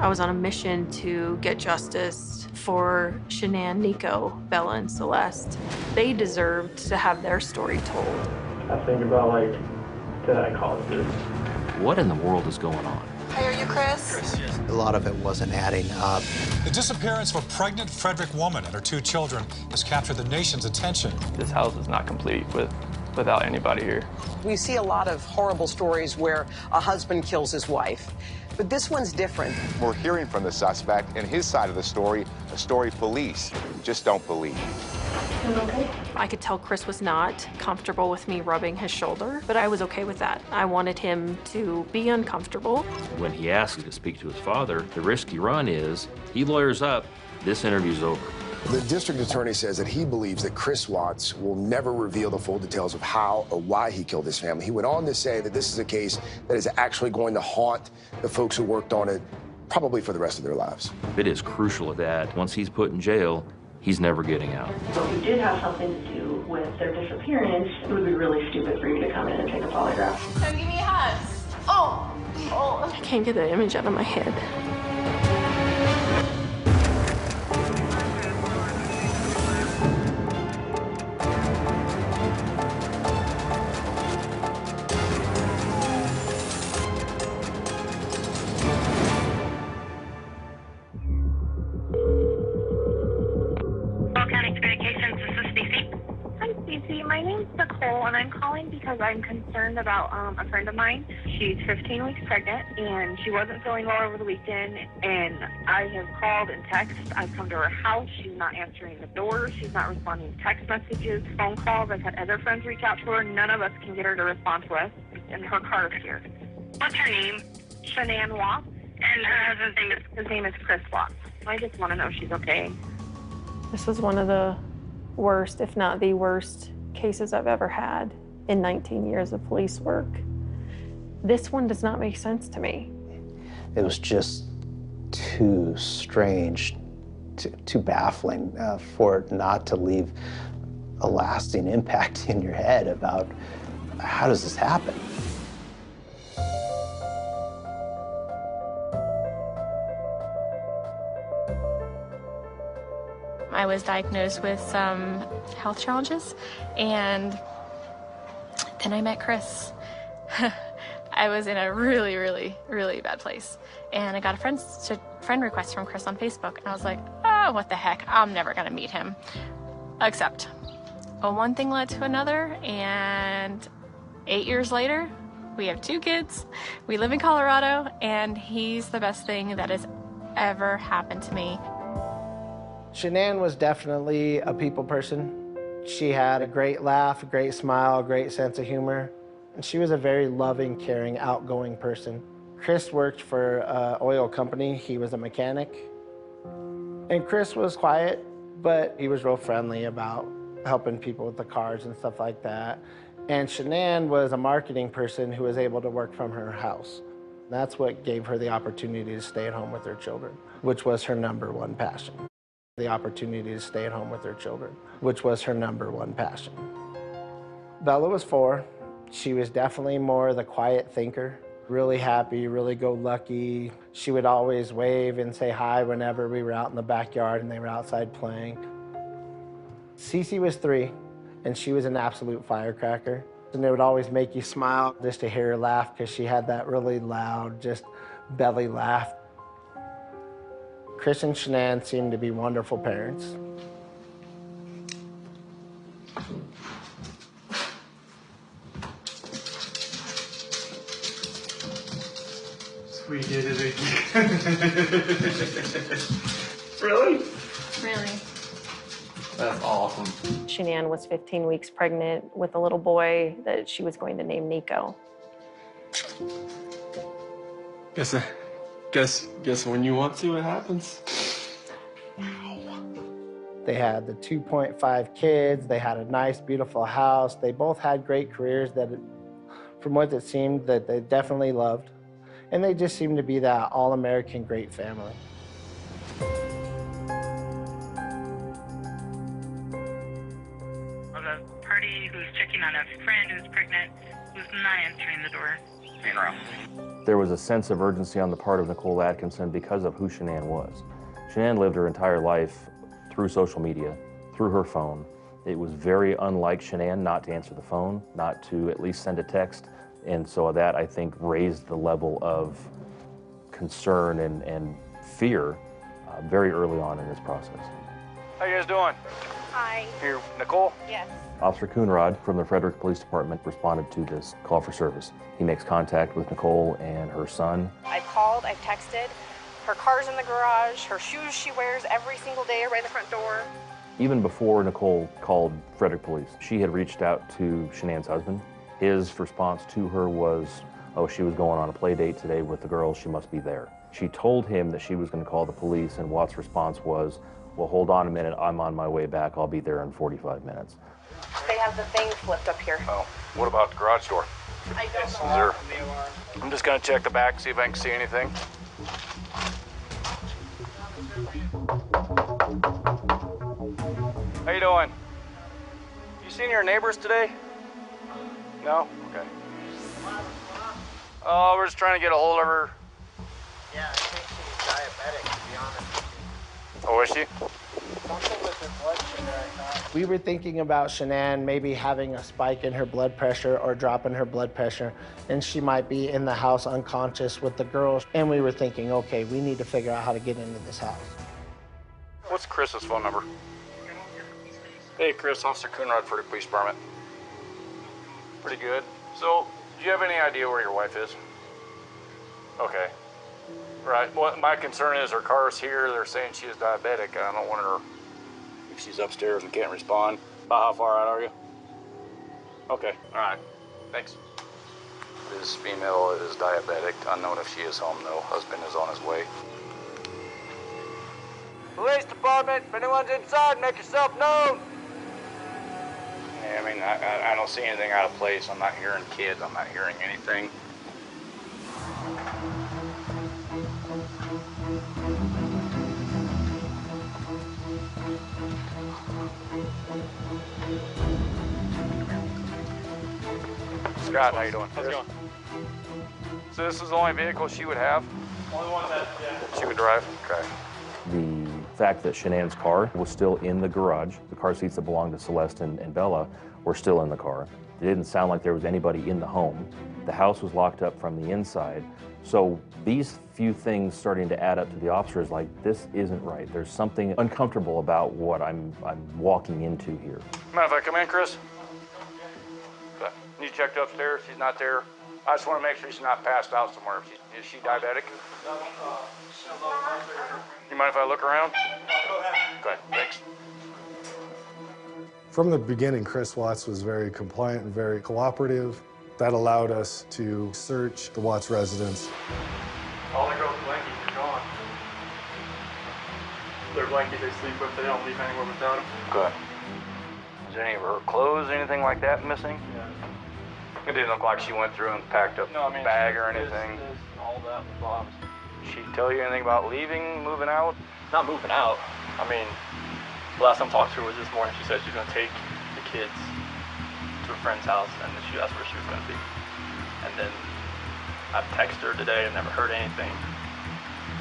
I was on a mission to get justice for Shanann, Nico, Bella, and Celeste. They deserved to have their story told. I think about, like, did I cause this? What in the world is going on? Hi, are you Chris? Yes. A lot of it wasn't adding up. The disappearance of a pregnant Frederick woman and her 2 children has captured the nation's attention. This house is not complete without anybody here. We see a lot of horrible stories where a husband kills his wife, but this one's different. We're hearing from the suspect and his side of the story, a story police just don't believe. I could tell Chris was not comfortable with me rubbing his shoulder, but I was okay with that. I wanted him to be uncomfortable. When he asks to speak to his father, the risky run is he lawyers up, this interview's over. The district attorney says that he believes that Chris Watts will never reveal the full details of how or why he killed his family. He went on to say that this is a case that is actually going to haunt the folks who worked on it probably for the rest of their lives. It is crucial that once he's put in jail, he's never getting out. So if it did have something to do with their disappearance, it would be really stupid for you to come in and take a polygraph. Come give me a hug. Oh. I can't get the image out of my head. My name's Nicole, and I'm calling because I'm concerned about a friend of mine. She's 15 weeks pregnant, and she wasn't feeling well over the weekend, and I have called and texted. I've come to her house. She's not answering the door. She's not responding to text messages, phone calls. I've had other friends reach out to her. None of us can get her to respond to us, and her car is here. What's her name? Shanann Watts. And her husband's name is? His name is Chris Watts. I just want to know she's okay. This was one of the worst, if not the worst, cases I've ever had in 19 years of police work. This one does not make sense to me. It was just too strange, too baffling for it not to leave a lasting impact in your head about how does this happen? I was diagnosed with some health challenges, and then I met Chris. I was in a really, really, really bad place, and I got a friend request from Chris on Facebook, and I was like, oh, what the heck, I'm never gonna meet him. Except, one thing led to another, and 8 years later, we have 2 kids, we live in Colorado, and he's the best thing that has ever happened to me. Shanann was definitely a people person. She had a great laugh, a great smile, a great sense of humor. And she was a very loving, caring, outgoing person. Chris worked for an oil company. He was a mechanic. And Chris was quiet, but he was real friendly about helping people with the cars and stuff like that. And Shanann was a marketing person who was able to work from her house. That's what gave her the opportunity to stay at home with her children, which was her #1 passion. The opportunity to stay at home with her children, which was her #1 passion. Bella was 4. She was definitely more the quiet thinker, really happy, really go-lucky. She would always wave and say hi whenever we were out in the backyard and they were outside playing. Cece was 3, and she was an absolute firecracker. And it would always make you smile just to hear her laugh because she had that really loud, just belly laugh. Chris and Shanann seemed to be wonderful parents. We did it again. Really? Really. That's awesome. Shanann was 15 weeks pregnant with a little boy that she was going to name Nico. Guess when you want to, it happens. They had the 2.5 kids. They had a nice, beautiful house. They both had great careers that, from what it seemed, that they definitely loved. And they just seemed to be that all-American great family. Of a party who's checking on a friend who's pregnant, who's not answering the door. There was a sense of urgency on the part of Nicole Atkinson because of who Shanann was. Shanann lived her entire life through social media, through her phone. It was very unlike Shanann not to answer the phone, not to at least send a text. And so that, I think, raised the level of concern and fear very early on in this process. How you guys doing? Hi. Here, Nicole? Yes. Officer Coonrod from the Frederick Police Department responded to this call for service. He makes contact with Nicole and her son. I've called, I've texted. Her car's in the garage, her shoes she wears every single day right in the front door. Even before Nicole called Frederick Police, she had reached out to Shanann's husband. His response to her was, oh, she was going on a play date today with the girls, she must be there. She told him that she was going to call the police, and Watt's response was, well, hold on a minute, I'm on my way back, I'll be there in 45 minutes. They have the thing flipped up here. Oh, what about the garage door? I don't Is know. there... I'm just gonna check the back, see if I can see anything. How you doing? You seen your neighbors today? No? Okay. Oh, we're just trying to get a hold of her. Yeah, I think she's diabetic, to be honest. Oh, is she? Something with her blood sugar, I thought. We were thinking about Shanann maybe having a spike in her blood pressure or drop in her blood pressure, and she might be in the house unconscious with the girls. And we were thinking, okay, we need to figure out how to get into this house. What's Chris's phone number? Hey, Chris, Officer Coonrod for the police department. Pretty good. So, do you have any idea where your wife is? Okay. Right. Well, my concern is her car's here. They're saying she is diabetic. I don't want her if she's upstairs and can't respond. About how far out are you? Okay. All right. Thanks. This female is diabetic. Unknown if she is home, though. Husband is on his way. Police department, if anyone's inside, make yourself known. Yeah, I mean, I don't see anything out of place. I'm not hearing kids. I'm not hearing anything. Scott, how you doing? How's it going? So this is the only vehicle she would have? Only one that, yeah. She would drive? Okay. The fact that Shanann's car was still in the garage, the car seats that belonged to Celeste and Bella were still in the car. It didn't sound like there was anybody in the home. The house was locked up from the inside. So these few things starting to add up to the officers like, this isn't right. There's something uncomfortable about what I'm walking into here. Mind if I come in, Chris? Okay. You checked upstairs, she's not there. I just want to make sure she's not passed out somewhere. Is she diabetic? You mind if I look around? Okay, thanks. From the beginning, Chris Watts was very compliant and very cooperative. That allowed us to search the Watts residence. All the girls' blankets are gone. Their blankets they sleep with, they don't leave anywhere without them. Good. Is any of her clothes, anything like that missing? Yeah. It didn't look like she went through and packed up a bag or anything. All that was bombs. Did she tell you anything about leaving, moving out? Not moving out. I mean, the last time I talked to her was this morning. She said she was going to take the kids to a friend's house, and then she asked where she was going to be. And then I've texted her today. I've never heard anything.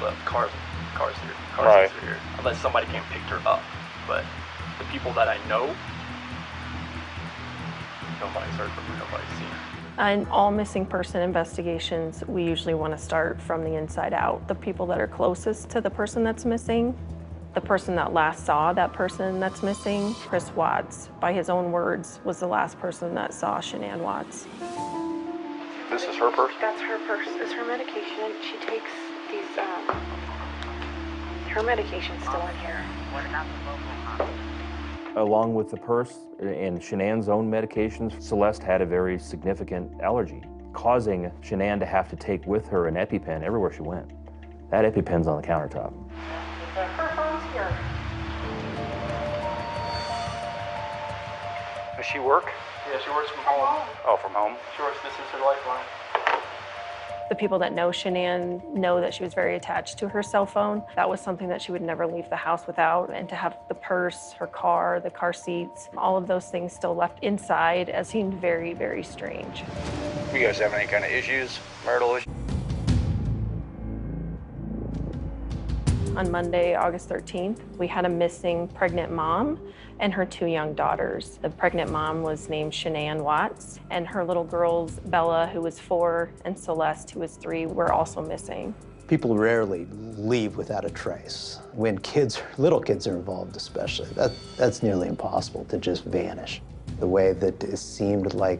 But cars here. Cars here. Unless somebody came and picked her up. But the people that I know, nobody's heard from her. Nobody's seen her. In all missing person investigations, we usually want to start from the inside out. The people that are closest to the person that's missing, the person that last saw that person that's missing, Chris Watts, by his own words, was the last person that saw Shanann Watts. This is her purse? That's her purse. It's her medication. She takes these, her medication's still in here. Along with the purse and Shanann's own medications, Celeste had a very significant allergy, causing Shanann to have to take with her an EpiPen everywhere she went. That EpiPen's on the countertop. Her phone's here. Does she work? Yeah, she works from home. Oh, from home? She works, this is her lifeline. The people that know Shanann know that she was very attached to her cell phone. That was something that she would never leave the house without. And to have the purse, her car, the car seats, all of those things still left inside seemed very, very strange. You guys have any kind of issues, marital issues? On Monday, August 13th, we had a missing pregnant mom and her 2 young daughters. The pregnant mom was named Shanann Watts, and her little girls, Bella, who was 4, and Celeste, who was 3, were also missing. People rarely leave without a trace. When little kids are involved especially, that's nearly impossible to just vanish the way that it seemed like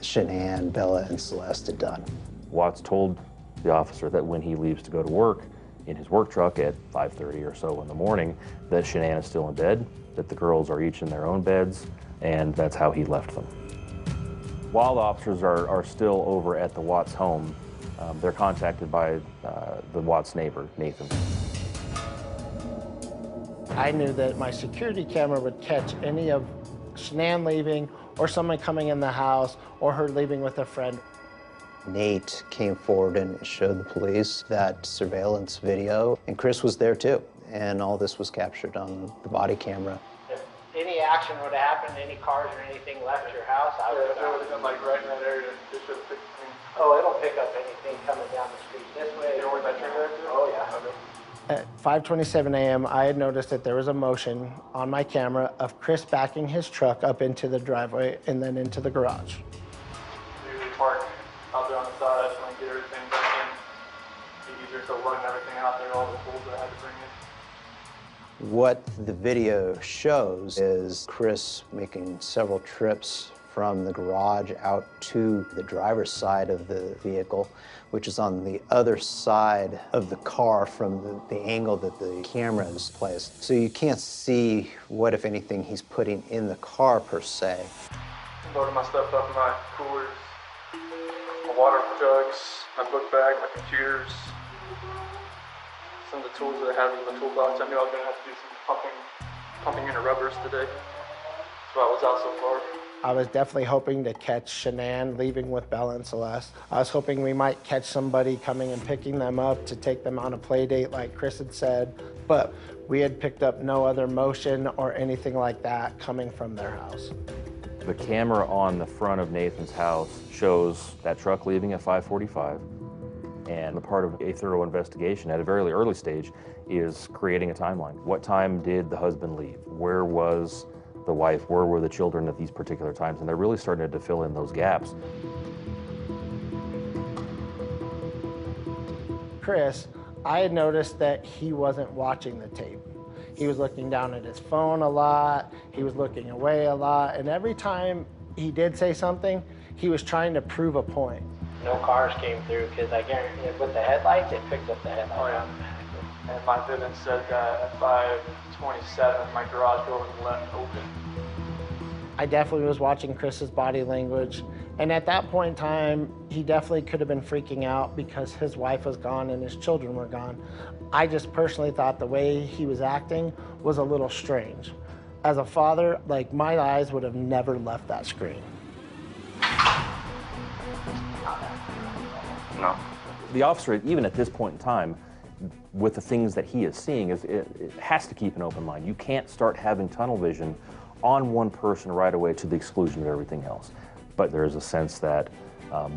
Shanann, Bella, and Celeste had done. Watts told the officer that when he leaves to go to work in his work truck at 5:30 or so in the morning, that Shanann is still in bed, that the girls are each in their own beds, and that's how he left them. While the officers are still over at the Watts home, they're contacted by the Watts neighbor, Nathan. I knew that my security camera would catch any of Shanann leaving or someone coming in the house or her leaving with a friend. Nate came forward and showed the police that surveillance video, and Chris was there too. And all this was captured on the body camera. If any action would have happened, any cars or anything left your house, I would have been like right in that area. It should have picked me. Oh, it'll pick up anything coming down the street this way. You know where that trigger is? Oh, yeah. At 5:27 a.m., I had noticed that there was a motion on my camera of Chris backing his truck up into the driveway and then into the garage. Usually park out there on the side. I just want to get everything back in. Be easier to run everything out there, all the tools that I had to bring in. What the video shows is Chris making several trips from the garage out to the driver's side of the vehicle, which is on the other side of the car from the angle that the camera is placed. So you can't see what, if anything, he's putting in the car per se. Loading my stuff up in my coolers, my water jugs, my book bag, my computers, some of the tools that I have in the toolbox. I knew I was going to have to do some pumping into rubbers today. That's why I was out so far. I was definitely hoping to catch Shanann leaving with Bella and Celeste. I was hoping we might catch somebody coming and picking them up to take them on a play date like Chris had said, but we had picked up no other motion or anything like that coming from their house. The camera on the front of Nathan's house shows that truck leaving at 5:45, and the part of a thorough investigation at a very early stage is creating a timeline. What time did the husband leave? Where was the wife? Where were the children at these particular times? And they're really starting to fill in those gaps. Chris, I had noticed that he wasn't watching the tape. He was looking down at his phone a lot, he was looking away a lot, and every time he did say something, he was trying to prove a point. No cars came through because I guarantee with the headlights, it picked up the headlights automatically. And my Vivint said that at 5:27, my garage door was left open. I definitely was watching Chris's body language, and at that point in time, he definitely could have been freaking out because his wife was gone and his children were gone. I just personally thought the way he was acting was a little strange. As a father, like, my eyes would have never left that screen. No. The officer, even at this point in time, with the things that he is seeing, it has to keep an open mind. You can't start having tunnel vision on one person right away to the exclusion of everything else. But there is a sense that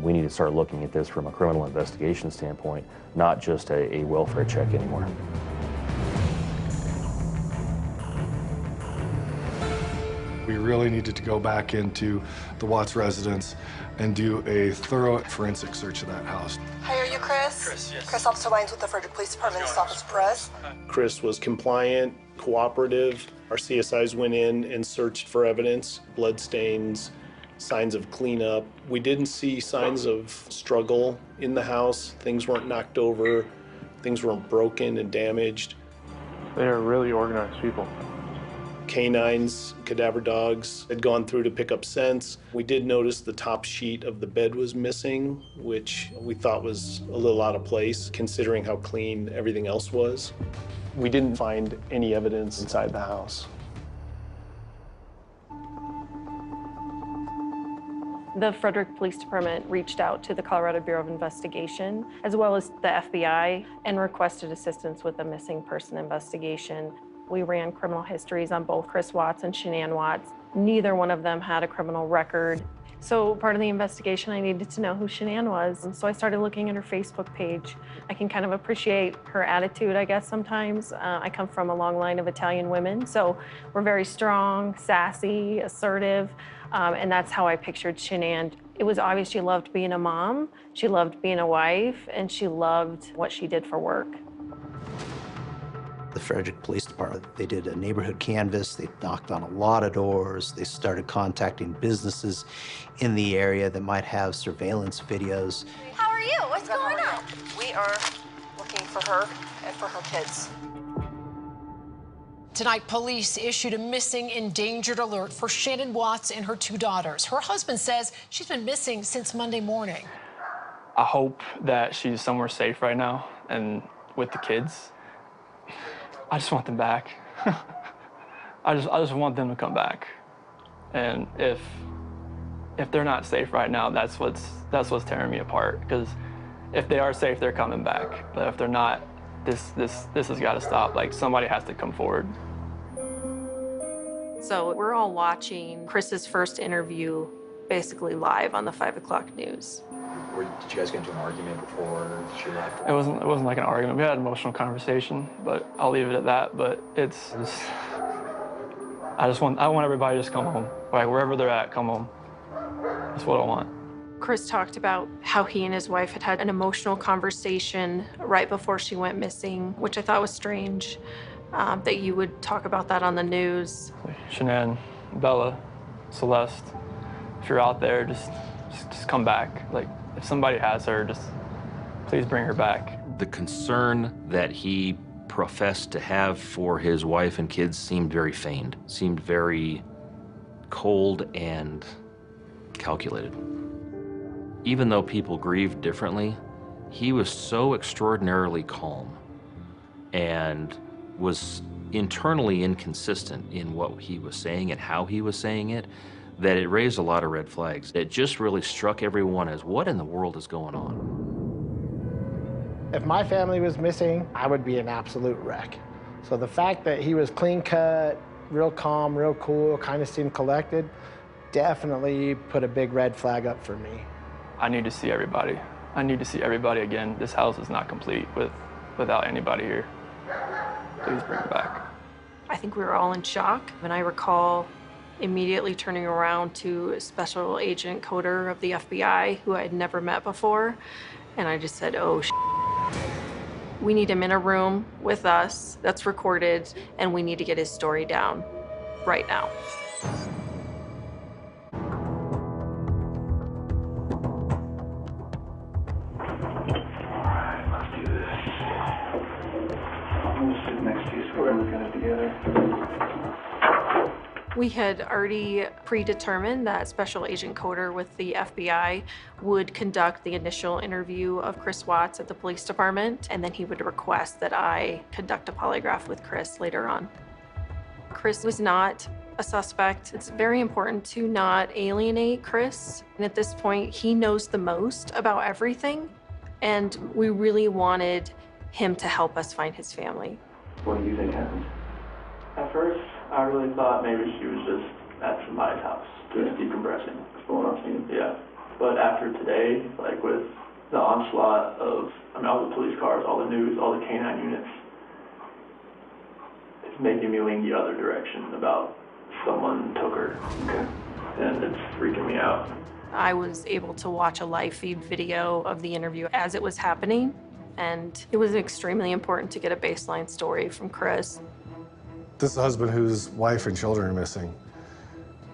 we need to start looking at this from a criminal investigation standpoint, not just a welfare check anymore. We really needed to go back into the Watts residence and do a thorough forensic search of that house. Hi, are you Chris? Chris, yes. Chris, Officer Wines with the Frederick Police Department. This office Perez. Chris was compliant, cooperative. Our CSIs went in and searched for evidence, blood stains, signs of cleanup. We didn't see signs of struggle in the house. Things weren't knocked over. Things weren't broken and damaged. They are really organized people. Canines, cadaver dogs had gone through to pick up scents. We did notice the top sheet of the bed was missing, which we thought was a little out of place considering how clean everything else was. We didn't find any evidence inside the house. The Frederick Police Department reached out to the Colorado Bureau of Investigation, as well as the FBI, and requested assistance with a missing person investigation. We ran criminal histories on both Chris Watts and Shanann Watts. Neither one of them had a criminal record. So part of the investigation, I needed to know who Shanann was. And so I started looking at her Facebook page. I can kind of appreciate her attitude, I guess, sometimes. I come from a long line of Italian women, so we're very strong, sassy, assertive, and that's how I pictured Shanann. It was obvious she loved being a mom, she loved being a wife, and she loved what she did for work. The Frederick Police Department, they did a neighborhood canvass, they knocked on a lot of doors, they started contacting businesses in the area that might have surveillance videos. How are you? What's going on? We are looking for her and for her kids. Tonight, police issued a missing endangered alert for Shanann Watts and her 2 daughters. Her husband says she's been missing since Monday morning. I hope that she's somewhere safe right now and with the kids. I just want them back. I just want them to come back. And if they're not safe right now, that's what's tearing me apart. Because if they are safe, they're coming back. But if they're not, this has got to stop. Like, somebody has to come forward. So we're all watching Chris's first interview basically live on the 5 o'clock news. Did you guys get into an argument before she left? It wasn't like an argument. We had an emotional conversation, but I'll leave it at that. But I want everybody to just come home. Like, wherever they're at, come home. That's what I want. Chris talked about how he and his wife had had an emotional conversation right before she went missing, which I thought was strange, that you would talk about that on the news. Shanann, Bella, Celeste, if you're out there, just come back. Like, if somebody has her, just please bring her back. The concern that he professed to have for his wife and kids seemed very feigned, seemed very cold and calculated. Even though people grieved differently, he was so extraordinarily calm and was internally inconsistent in what he was saying and how he was saying it, that it raised a lot of red flags. It just really struck everyone as, what in the world is going on? If my family was missing, I would be an absolute wreck. So the fact that he was clean cut, real calm, real cool, kind of seemed collected, definitely put a big red flag up for me. I need to see everybody. I need to see everybody again. This house is not complete without anybody here. Please bring her back. I think we were all in shock, and I recall immediately turning around to Special Agent Coder of the FBI, who I had never met before, and I just said, oh, we need him in a room with us that's recorded, and we need to get his story down right now. Alright, let's do this. I'm gonna sit next to you so we're looking at it together. We had already predetermined that Special Agent Coder with the FBI would conduct the initial interview of Chris Watts at the police department, and then he would request that I conduct a polygraph with Chris later on. Chris was not a suspect. It's very important to not alienate Chris. And at this point, he knows the most about everything, and we really wanted him to help us find his family. What do you think happened? At first, I really thought maybe she was just at somebody's house, just decompressing. Going off scene? Yeah. But after today, like with the onslaught of, all the police cars, all the news, all the canine units, it's making me lean the other direction about someone took her. Okay. And it's freaking me out. I was able to watch a live feed video of the interview as it was happening, and it was extremely important to get a baseline story from Chris. This is a husband whose wife and children are missing.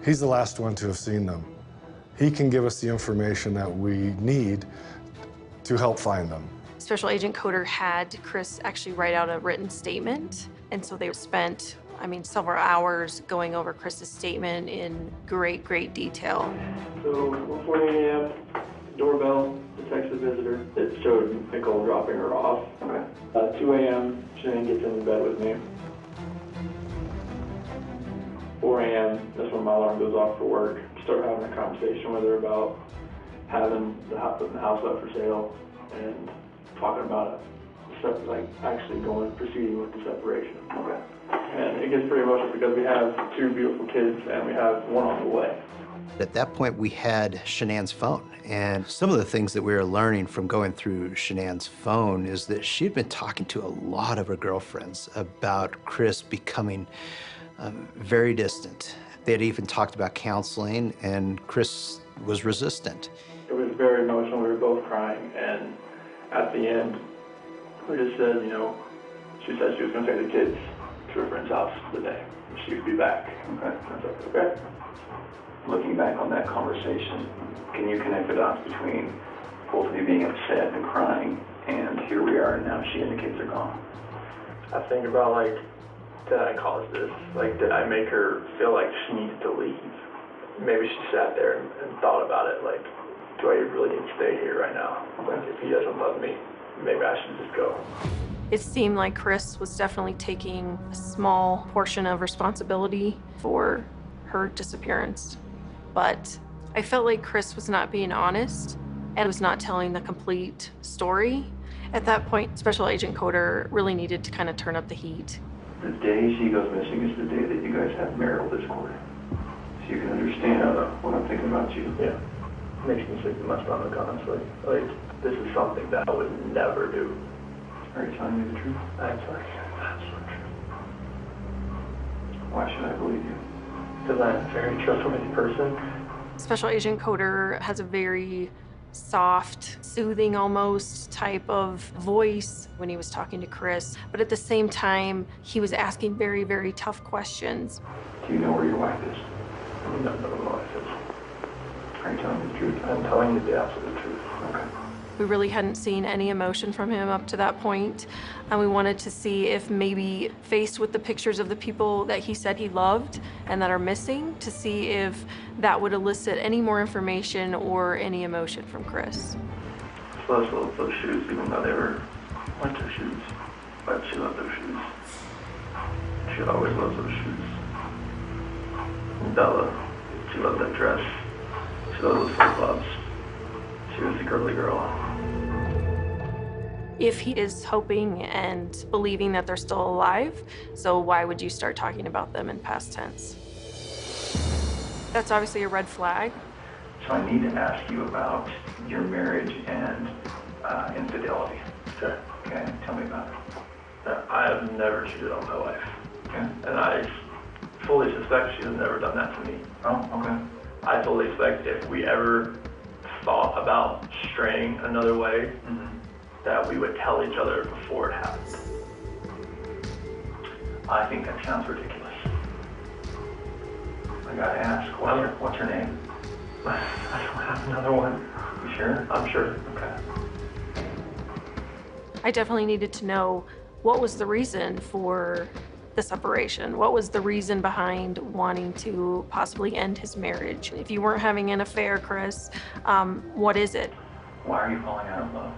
He's the last one to have seen them. He can give us the information that we need to help find them. Special Agent Coder had Chris actually write out a written statement, and so they spent, several hours going over Chris's statement in great, great detail. So, 1:40 a.m., doorbell detects the visitor. It showed Nicole dropping her off. Okay. 2 a.m., Shanann gets in bed with me. 4 a.m., that's when my alarm goes off for work. start having a conversation with her about having the house up for sale and talking about it, like actually proceeding with the separation. Okay. And it gets pretty emotional because we have 2 beautiful kids and we have 1 on the way. At that point, we had Shanann's phone. And some of the things that we were learning from going through Shanann's phone is that she'd been talking to a lot of her girlfriends about Chris becoming very distant. They had even talked about counseling, and Chris was resistant. It was very emotional. We were both crying. And at the end, we just said, you know, she said she was going to take the kids to her friend's house today. She would be back. Okay. I was like, okay. Looking back on that conversation, can you connect the dots between both of you being upset and crying, and here we are, and now she and the kids are gone? I think about, like, did I cause this? Like, did I make her feel like she needed to leave? Maybe she sat there and thought about it, like, do I really need to stay here right now? Like, if he doesn't love me, maybe I should just go. It seemed like Chris was definitely taking a small portion of responsibility for her disappearance. But I felt like Chris was not being honest and was not telling the complete story. At that point, Special Agent Coder really needed to kind of turn up the heat. The day she goes missing is the day that you guys have marital discord. So you can understand what I'm thinking about you. Yeah. Makes me sick to my stomach, honestly. Like, this is something that I would never do. Are you telling me the truth? I'm telling you the absolute truth. Why should I believe you? Because I'm a very trustworthy person. Special Agent Coder has a very soft, soothing almost type of voice when he was talking to Chris. But at the same time, he was asking very, very tough questions. Do you know where your wife is? I don't know where my wife is. Are you telling me the truth? I'm telling you the absolute truth. Okay. We really hadn't seen any emotion from him up to that point, and we wanted to see if maybe faced with the pictures of the people that he said he loved and that are missing, to see if that would elicit any more information or any emotion from Chris. She loves those shoes, even though they were winter shoes, but she loved those shoes. She always loves those shoes. And Bella, she loved that dress. She loved those flip-flops. She was a girly girl. If he is hoping and believing that they're still alive, so why would you start talking about them in past tense? That's obviously a red flag. So I need to ask you about your marriage and infidelity. Sure. Okay, tell me about it. I have never cheated on my wife. Okay. And I fully suspect she has never done that to me. Oh, okay. I fully expect if we ever thought about straying another way, that we would tell each other before it happened. I think that sounds ridiculous. I gotta ask, what's her name? I don't have another one. You sure? I'm sure. Okay. I definitely needed to know what was the reason for the separation. What was the reason behind wanting to possibly end his marriage? If you weren't having an affair, Chris, what is it? Why are you falling out of love?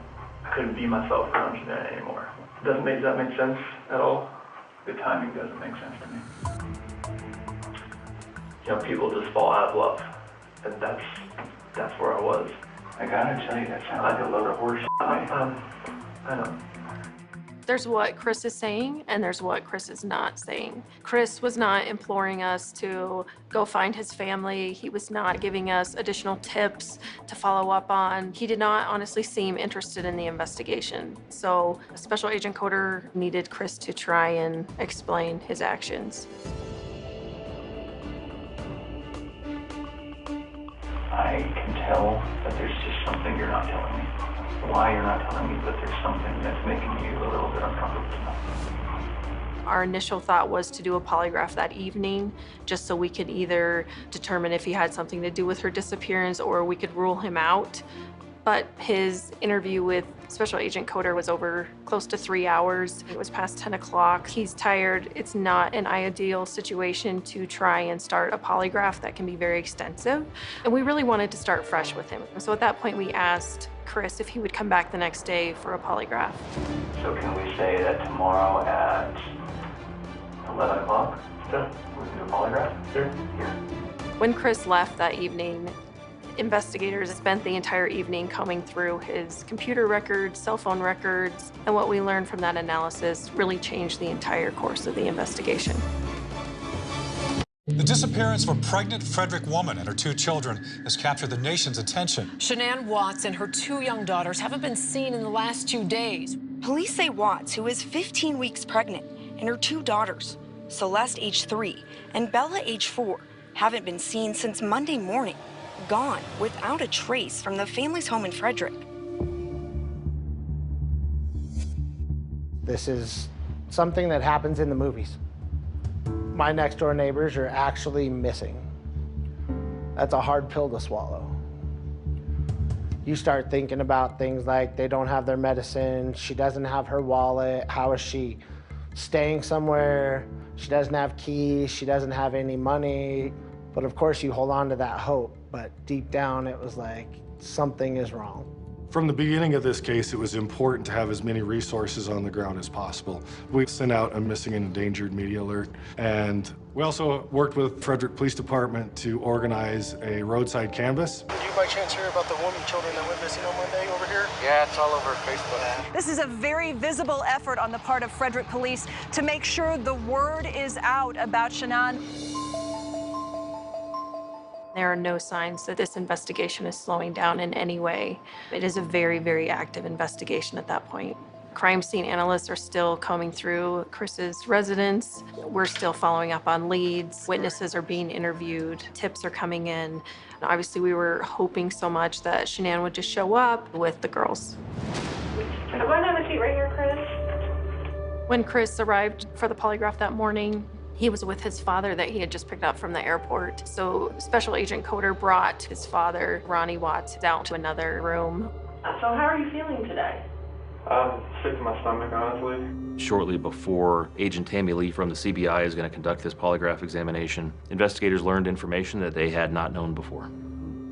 I couldn't be myself around Shanann anymore. Does that make sense at all? The timing doesn't make sense to me. You know, people just fall out of love, and that's where I was. I gotta tell you, that sounds like a load of horse shit to me. I know. There's what Chris is saying, and there's what Chris is not saying. Chris was not imploring us to go find his family. He was not giving us additional tips to follow up on. He did not honestly seem interested in the investigation. So Special Agent Coder needed Chris to try and explain his actions. I can tell that there's just something you're not telling me. Why you're not telling me, but there's something that's making you a little bit uncomfortable. Our initial thought was to do a polygraph that evening, just so we could either determine if he had something to do with her disappearance or we could rule him out. But his interview with Special Agent Coder was over close to 3 hours. It was past 10 o'clock. He's tired. It's not an ideal situation to try and start a polygraph that can be very extensive. And we really wanted to start fresh with him. So at that point, we asked Chris if he would come back the next day for a polygraph. So can we say that tomorrow at 11 o'clock? Sure. We can do a polygraph? Sure. Here. When Chris left that evening, investigators spent the entire evening combing through his computer records, cell phone records, and what we learned from that analysis really changed the entire course of the investigation. The disappearance of a pregnant Frederick woman and her 2 children has captured the nation's attention. Shanann Watts and her 2 young daughters haven't been seen in the last 2 days. Police say Watts, who is 15 weeks pregnant, and her 2 daughters, Celeste, age 3, and Bella, age 4, haven't been seen since Monday morning, gone without a trace from the family's home in Frederick. This is something that happens in the movies. My next door neighbors are actually missing. That's a hard pill to swallow. You start thinking about things like they don't have their medicine, she doesn't have her wallet, how is she staying somewhere, she doesn't have keys, she doesn't have any money. But of course you hold on to that hope, but deep down it was like something is wrong. From the beginning of this case, it was important to have as many resources on the ground as possible. We sent out a missing and endangered media alert, and we also worked with Frederick Police Department to organize a roadside canvass. Did you by chance hear about the woman children that went missing on Monday over here? Yeah, it's all over Facebook. This is a very visible effort on the part of Frederick Police to make sure the word is out about Shanann. There are no signs that this investigation is slowing down in any way. It is a very, very active investigation at that point. Crime scene analysts are still combing through Chris's residence. We're still following up on leads. Witnesses are being interviewed. Tips are coming in. Obviously, we were hoping so much that Shanann would just show up with the girls. Can I go and have a seat right here, Chris? When Chris arrived for the polygraph that morning, he was with his father that he had just picked up from the airport. So Special Agent Coder brought his father, Ronnie Watts, down to another room. So how are you feeling today? Sick to my stomach, honestly. Shortly before Agent Tammy Lee from the CBI is going to conduct this polygraph examination, investigators learned information that they had not known before.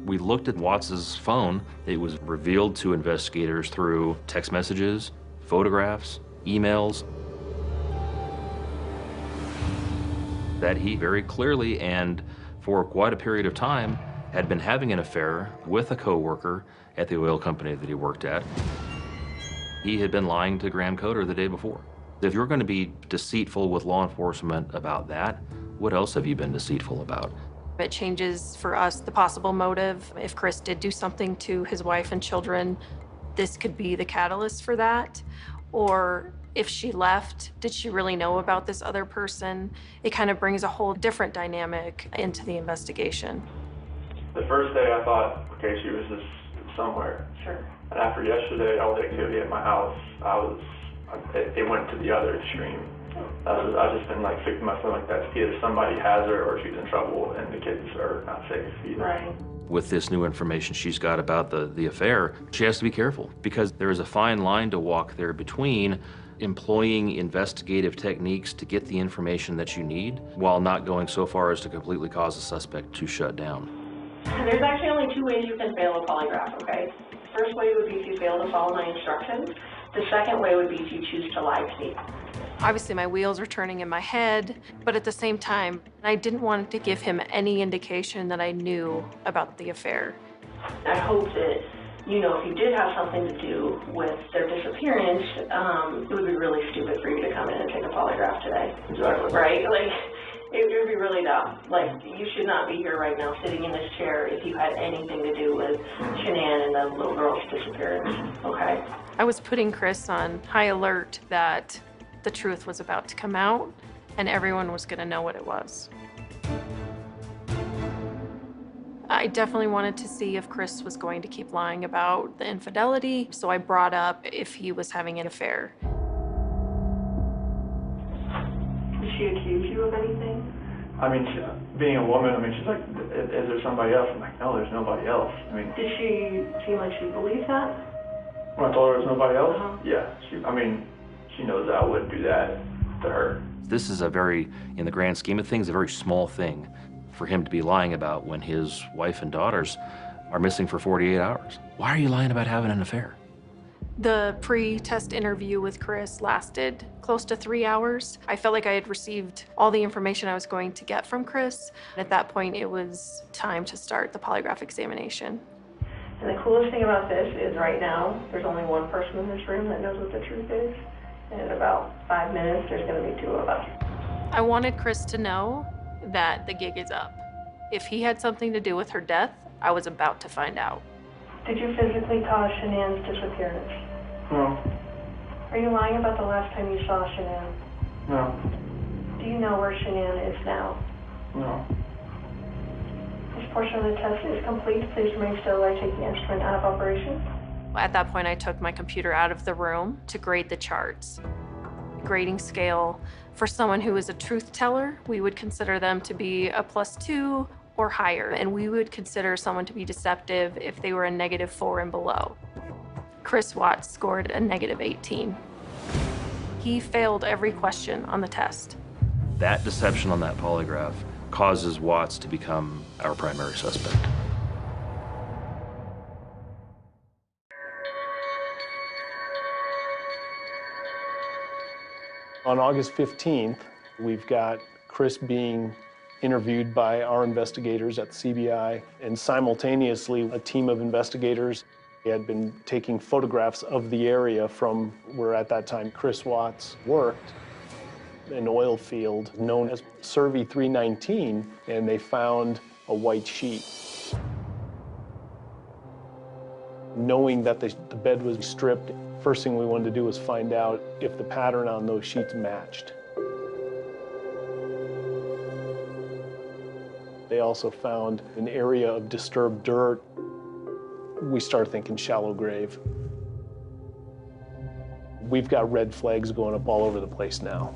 We looked at Watts's phone. It was revealed to investigators through text messages, photographs, emails, that he very clearly and for quite a period of time had been having an affair with a coworker at the oil company that he worked at. He had been lying to Graham Coder the day before. If you're going to be deceitful with law enforcement about that, what else have you been deceitful about? It changes for us the possible motive. If Chris did do something to his wife and children, this could be the catalyst for that. Or if she left, did she really know about this other person? It kind of brings a whole different dynamic into the investigation. The first day I thought, okay, she was just somewhere. Sure. And after yesterday, all the activity at my house, it went to the other extreme. I've just been like sick to my stomach that either somebody has her or she's in trouble and the kids are not safe either. Right. With this new information she's got about the affair, she has to be careful because there is a fine line to walk there between employing investigative techniques to get the information that you need while not going so far as to completely cause a suspect to shut down. There's actually only 2 ways you can fail a polygraph, okay? First way would be if you fail to follow my instructions. The second way would be if you choose to lie to me. Obviously, my wheels are turning in my head, but at the same time, I didn't want to give him any indication that I knew about the affair. I hope that, you know, if you did have something to do with their disappearance, it would be really stupid for you to come in and take a polygraph today. Exactly. Right? Like, it would be really dumb. Like, you should not be here right now sitting in this chair if you had anything to do with Shanann and the little girl's disappearance, okay? I was putting Chris on high alert that the truth was about to come out and everyone was gonna know what it was. I definitely wanted to see if Chris was going to keep lying about the infidelity, so I brought up if he was having an affair. Did she accuse you of anything? I mean, being a woman, I mean, she's like, is there somebody else? I'm like, no, there's nobody else. I mean, Did she seem like she believed that? when I told her there's nobody else, yeah, she knows that I wouldn't do that to her. This is a very, in the grand scheme of things, a very small thing for him to be lying about when his wife and daughters are missing for 48 hours. Why are you lying about having an affair? The pre-test interview with Chris lasted close to 3 hours. I felt like I had received all the information I was going to get from Chris. At that point, it was time to start the polygraph examination. And the coolest thing about this is right now, there's only one person in this room that knows what the truth is. And in about 5 minutes, there's going to be 2 of us. I wanted Chris to know that the gig is up. If he had something to do with her death, I was about to find out. Did you physically cause Shanann's disappearance? No. Are you lying about the last time you saw Shanann? No. Do you know where Shanann is now? No. This portion of the test is complete. Please remain still while I take the instrument out of operation. At that point, I took my computer out of the room to grade the charts. Grading scale, for someone who is a truth teller, we would consider them to be a +2 or higher, and we would consider someone to be deceptive if they were a -4 and below. Chris Watts scored a -18. He failed every question on the test. That deception on that polygraph causes Watts to become our primary suspect. On August 15th, we've got Chris being interviewed by our investigators at the CBI, and simultaneously a team of investigators had been taking photographs of the area from where at that time Chris Watts worked, an oil field known as Survey 319, and they found a white sheet. Knowing that the bed was stripped, first thing we wanted to do was find out if the pattern on those sheets matched. They also found an area of disturbed dirt. We started thinking shallow grave. We've got red flags going up all over the place now.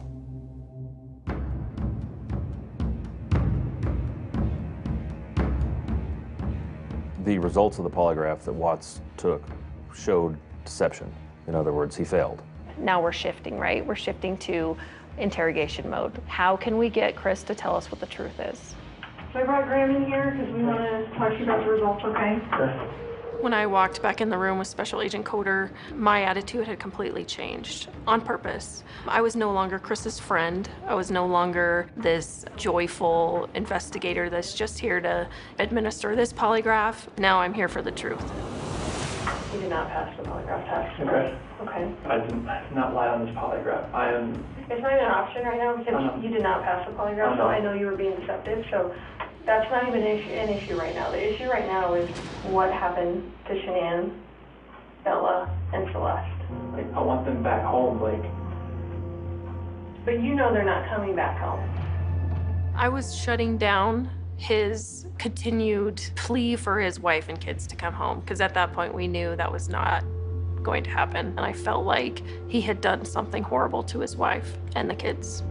The results of the polygraph that Watts took showed deception. In other words, he failed. Now we're shifting, right? We're shifting to interrogation mode. How can we get Chris to tell us what the truth is? So I brought Graham in here because we want to talk to you about the results, okay? Okay. When I walked back in the room with Special Agent Coder, my attitude had completely changed on purpose. I was no longer Chris's friend. I was no longer this joyful investigator that's just here to administer this polygraph. Now I'm here for the truth. You did not pass the polygraph test. Okay. Okay. I did not lie on this polygraph. I am. It's not even an option right now because you did not pass the polygraph, so I know you were being deceptive. So that's not even an issue right now. The issue right now is what happened to Shanann, Bella, and Celeste. Like, I want them back home, like. But you know they're not coming back home. I was shutting down his continued plea for his wife and kids to come home, because at that point we knew that was not going to happen. And I felt like he had done something horrible to his wife and the kids.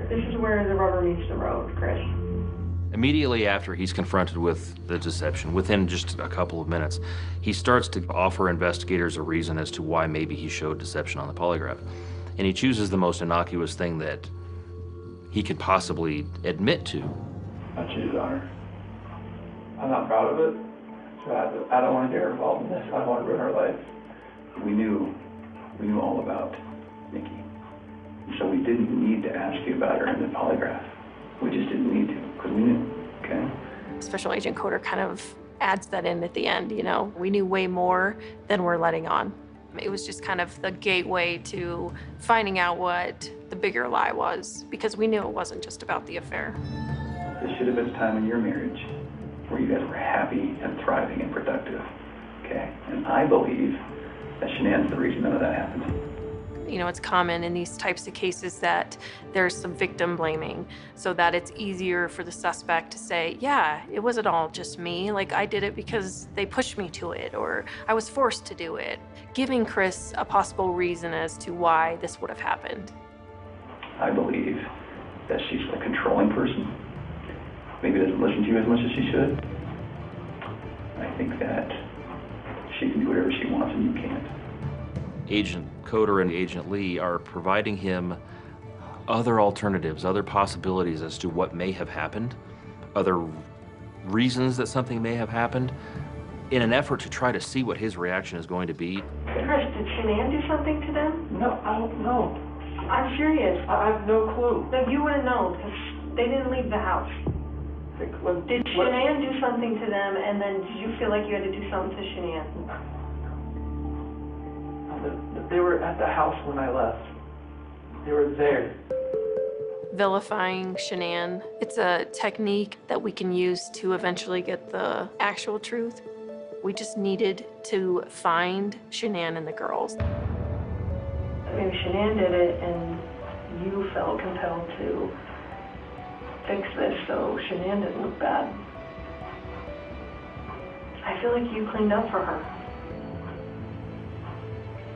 This is where the rubber meets the road, Chris. Immediately after he's confronted with the deception, within just a couple of minutes, he starts to offer investigators a reason as to why maybe he showed deception on the polygraph. And he chooses the most innocuous thing that he could possibly admit to. I cheated on her. I'm not proud of it, so I don't want to get her involved in this. I don't want to ruin her life. We knew all about Nikki. So we didn't need to ask you about her in the polygraph. We just didn't need to, because we knew, okay? Special Agent Coder kind of adds that in at the end, you know? We knew way more than we're letting on. It was just kind of the gateway to finding out what the bigger lie was, because we knew it wasn't just about the affair. This should have been a time in your marriage where you guys were happy and thriving and productive, okay? And I believe that Shanann's the reason none of that happened. You know, it's common in these types of cases that there's some victim blaming, so that it's easier for the suspect to say, yeah, it wasn't all just me. Like, I did it because they pushed me to it, or I was forced to do it. Giving Chris a possible reason as to why this would have happened. I believe that she's a controlling person. Maybe doesn't listen to you as much as she should. I think that she can do whatever she wants and you can't. Agent Coder and Agent Lee are providing him other alternatives, other possibilities as to what may have happened, other reasons that something may have happened, in an effort to try to see what his reaction is going to be. Chris, did Shanann do something to them? No, I don't know. I'm serious. I have no clue. No, you wouldn't know because they didn't leave the house. Did Shanann do something to them, and then did you feel like you had to do something to Shanann? They were at the house when I left. They were there. Vilifying Shanann, it's a technique that we can use to eventually get the actual truth. We just needed to find Shanann and the girls. Maybe Shanann did it, and you felt compelled to fix this so Shanann didn't look bad. I feel like you cleaned up for her.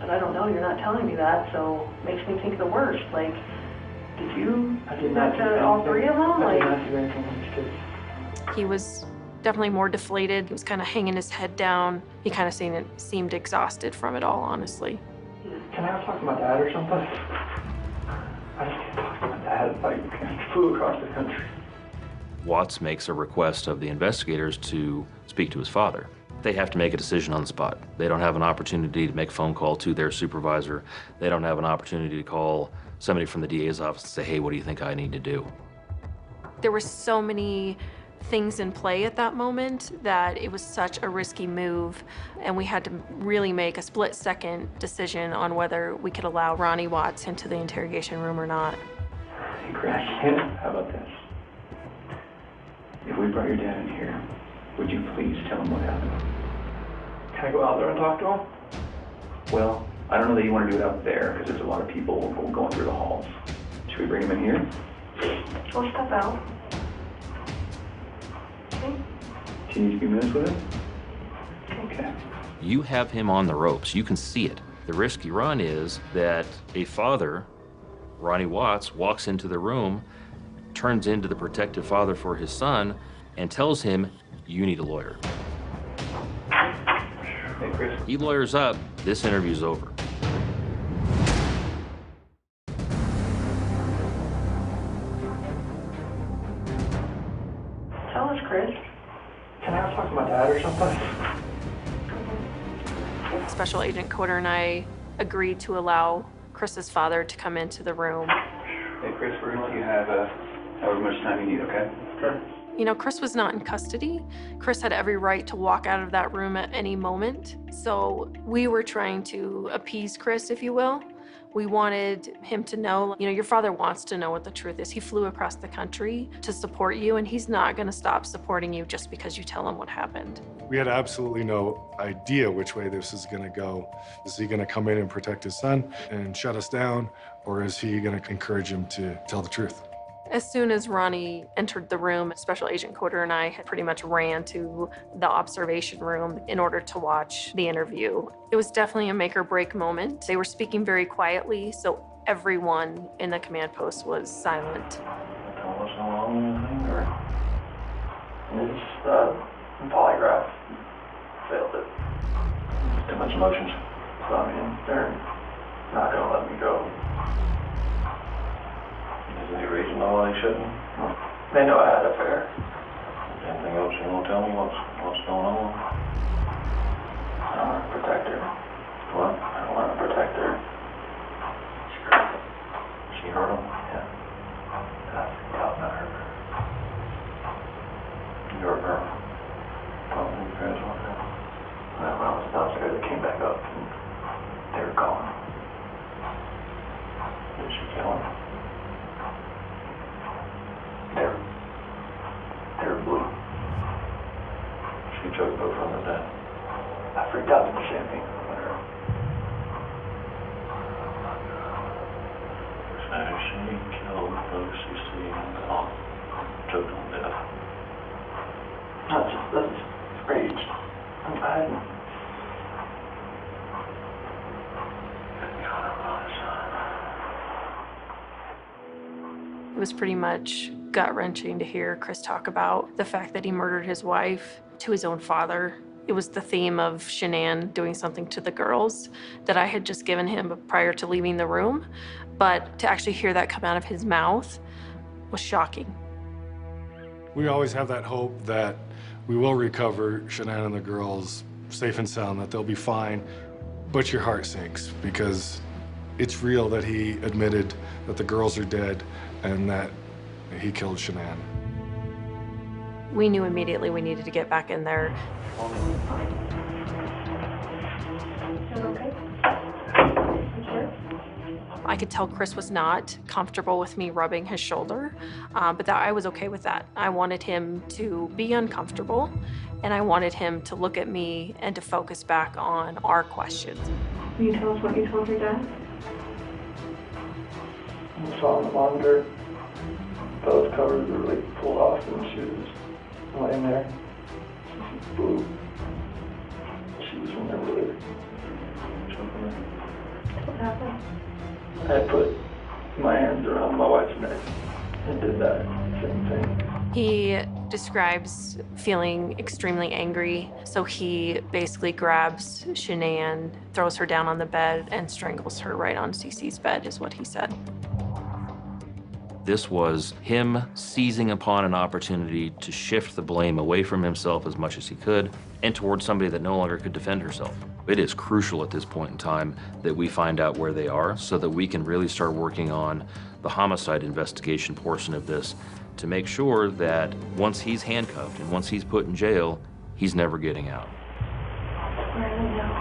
But I don't know, you're not telling me that, so it makes me think the worst. Like, did you do that to all three of them? I did not do anything to these kids. He was definitely more deflated. He was kind of hanging his head down. He kind of seemed exhausted from it all, honestly. Can I talk to my dad or something? I just can't talk to my dad. Like, I flew across the country. Watts makes a request of the investigators to speak to his father. They have to make a decision on the spot. They don't have an opportunity to make a phone call to their supervisor. They don't have an opportunity to call somebody from the DA's office and say, hey, what do you think I need to do? There were so many things in play at that moment that it was such a risky move, and we had to really make a split-second decision on whether we could allow Ronnie Watts into the interrogation room or not. Hey, Crash, how about this? If we brought your dad in here, would you please tell him what happened? Can I go out there and talk to him? Well, I don't know that you want to do it out there because there's a lot of people going through the halls. Should we bring him in here? We'll step out. Okay. Do you need a few minutes with him? Okay. You have him on the ropes. You can see it. The risk you run is that a father, Ronnie Watts, walks into the room, turns into the protective father for his son, and tells him, you need a lawyer. Hey, Chris. He lawyers up, this interview's over. Tell us, Chris. Can I talk to my dad or something? Special Agent Coder and I agreed to allow Chris's father to come into the room. Hey, Chris, we're going to let you have however much time you need, okay? Sure. You know, Chris was not in custody. Chris had every right to walk out of that room at any moment. So we were trying to appease Chris, if you will. We wanted him to know, you know, your father wants to know what the truth is. He flew across the country to support you, and he's not going to stop supporting you just because you tell him what happened. We had absolutely no idea which way this is going to go. Is he going to come in and protect his son and shut us down, or is he going to encourage him to tell the truth? As soon as Ronnie entered the room, Special Agent Coder and I had pretty much ran to the observation room in order to watch the interview. It was definitely a make or break moment. They were speaking very quietly, so everyone in the command post was silent. What's going on with anything, or? It's polygraph. Failed it. Too much emotions. So, I mean, they're not going to let me go. Is there any reason why they shouldn't? They know I had an affair. Anything else you want to tell me? What's going on? I don't want to protect her. What? I don't want to protect her. She hurt him? Yeah. I thought I hurt her. You hurt her? Well, when you guys went there. When I was downstairs, they came back up and they were gone. Did she kill him? They're blue. She took both from the dead. I freaked out in the champagne. So she killed folks you see and took them to death. That's rage. I'm hiding. It was pretty much gut-wrenching to hear Chris talk about the fact that he murdered his wife to his own father. It was the theme of Shanann doing something to the girls that I had just given him prior to leaving the room, but to actually hear that come out of his mouth was shocking. We always have that hope that We will recover Shanann and the girls safe and sound, that they'll be fine, but your heart sinks because it's real that he admitted that the girls are dead and that he killed Shanann. We knew immediately we needed to get back in there. I could tell Chris was not comfortable with me rubbing his shoulder, but I was okay with that. I wanted him to be uncomfortable, and I wanted him to look at me and to focus back on our questions. Will you tell us what you told your dad? I saw on the monitor, those covers were like pulled off and she was laying there. She blew. She was in there with her. What happened? I put my hands around my wife's neck and did that same thing. He describes feeling extremely angry, so he basically grabs Shanann, throws her down on the bed, and strangles her right on Cece's bed, is what he said. This was him seizing upon an opportunity to shift the blame away from himself as much as he could and towards somebody that no longer could defend herself. It is crucial at this point in time that we find out where they are so that we can really start working on the homicide investigation portion of this to make sure that once he's handcuffed and once he's put in jail, he's never getting out. Where are they now?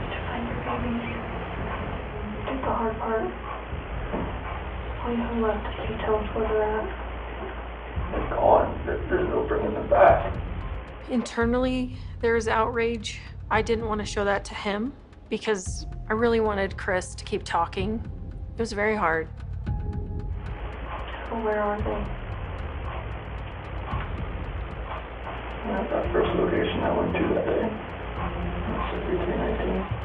To find your babies. It's the hard part. All you have left is to tell us where they're at. They're gone. There's no bringing them back. Internally, there is outrage. I didn't want to show that to him because I really wanted Chris to keep talking. It was very hard. Well, where are they? That's that first location I went to that day. Mississippi 319.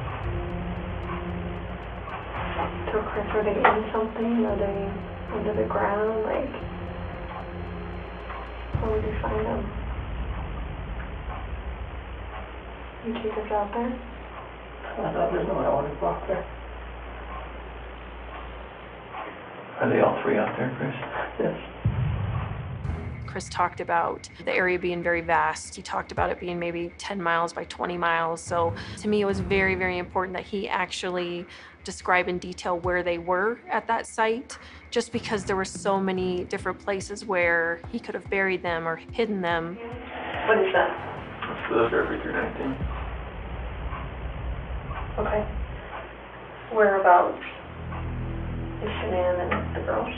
So, Chris, are they in something? Are they under the ground? Like, where would you find them? You take us out there? I thought there's no element block there. Are they all three out there, Chris? Yes. Chris talked about the area being very vast. He talked about it being maybe 10 miles by 20 miles. So to me, it was very, very important that he actually describe in detail where they were at that site, just because there were so many different places where he could have buried them or hidden them. What is that? That's Mississippi 319. Okay. Whereabouts is Shanann and the girls?